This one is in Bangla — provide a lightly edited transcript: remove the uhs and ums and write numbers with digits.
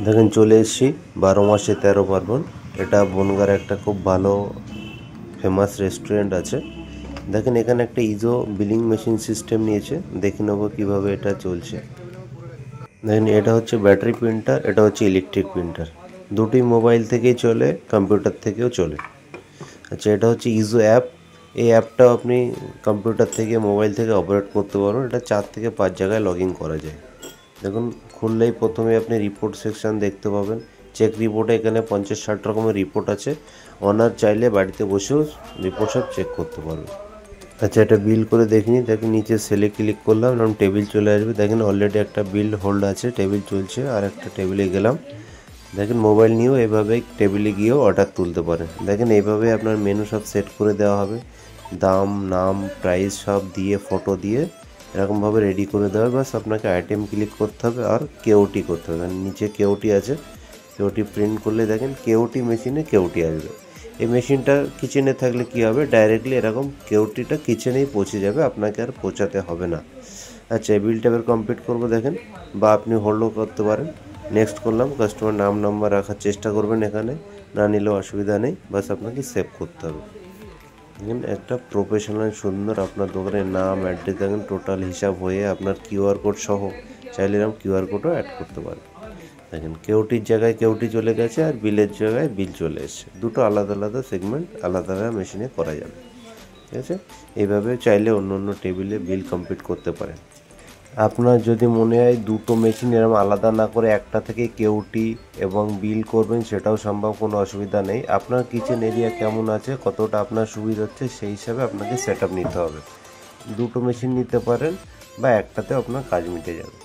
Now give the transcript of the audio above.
দেখেন চলে এসেছি 12 মাসে 13 পার্বণ। এটা বনগাঁর একটা খুব ভালো ফেমাস রেস্টুরেন্ট আছে। দেখেন এখানে একটা ইজো বিলিং মেশিন সিস্টেম নিয়েছে, দেখে নেবো কিভাবে এটা চলছে। দেখেন এটা হচ্ছে ব্যাটারি প্রিন্টার, এটা হচ্ছে ইলেকট্রিক প্রিন্টার। দুটি মোবাইল থেকেই চলে, কম্পিউটার থেকেও চলে। আচ্ছা, এটা হচ্ছে ইজো অ্যাপ। এই অ্যাপটাও আপনি কম্পিউটার থেকে মোবাইল থেকে অপারেট করতে পারবেন। এটা 4 থেকে 5 জায়গায় লগ ইন করা যায়। দেখুন খুললেই প্রথমে আপনি রিপোর্ট সেকশন দেখতে পাবেন। চেক রিপোর্টে এখানে 50-60 রকমের রিপোর্ট আছে। অনার চাইলে বাড়িতে বসেও রিপোর্ট সব চেক করতে পারবে। আচ্ছা, এটা বিল করে দেখিনি। দেখেন নিচে সেলে ক্লিক করলাম, এরকম টেবিল চলে আসবে। দেখেন অলরেডি একটা বিল হোল্ড আছে, টেবিল চলছে। আর একটা টেবিলে গেলাম। দেখেন মোবাইল নিয়েও এভাবে টেবিলে গিয়েও অর্ডার তুলতে পারেন। দেখেন এইভাবে আপনার মেনু সব সেট করে দেওয়া হবে। দাম, নাম, প্রাইস সব দিয়ে, ফটো দিয়ে এরকমভাবে রেডি করে দেওয়া হবে। বাস আপনাকে আইটেম ক্লিক করতে হবে আর কেওটি করতে হবে। নিচে কেওটি আছে, কেওটি প্রিন্ট করলে দেখেন কেওটি মেশিনে কেওটি আসবে। এই মেশিনটা কিচেনে থাকলে কি হবে, ডাইরেক্টলি এরকম কেওটিটা কিচেনেই পৌঁছে যাবে, আপনাকে আর পৌঁছাতে হবে না। আচ্ছা, বিলটা এবার কমপ্লিট করবো দেখেন, বা আপনি হোল্ডও করতে পারেন। নেক্সট করলাম। কাস্টমার নাম নাম্বার রাখার চেষ্টা করবেন, এখানে না নিলেও অসুবিধা নেই, বাস আপনাকে সেভ করতে হবে। দেখেন একটা প্রফেশনাল সুন্দর আপনার দোকানের নাম, অ্যাড্রেস, দেখেন টোটাল হিসাব হয়ে আপনার কিউআর কোড সহ চাইলে এরকম কিউআর কোডও অ্যাড করতে পারেন। দেখেন কেউটির জায়গায় কেউটি চলে গেছে আর বিলের জায়গায় বিল চলে এসছে। দুটো আলাদা আলাদা সেগমেন্ট আলাদা আলাদা মেশিনে করা যাবে। ঠিক আছে, এইভাবে চাইলে অন্য অন্য টেবিলে বিল কমপ্লিট করতে পারেন। আপনার যদি মনে হয় দুটো মেশিন এরকম আলাদা না করে একটা থেকে কেউটি এবং বিল করবেন, সেটাও সম্ভব, কোনো অসুবিধা নেই। আপনার কিচেন এরিয়া কেমন আছে, কতটা আপনার সুবিধা হচ্ছে, সেই হিসাবে আপনাকে সেট আপ নিতে হবে। দুটো মেশিন নিতে পারেন বা একটাতে আপনার কাজ মিটে যাবে।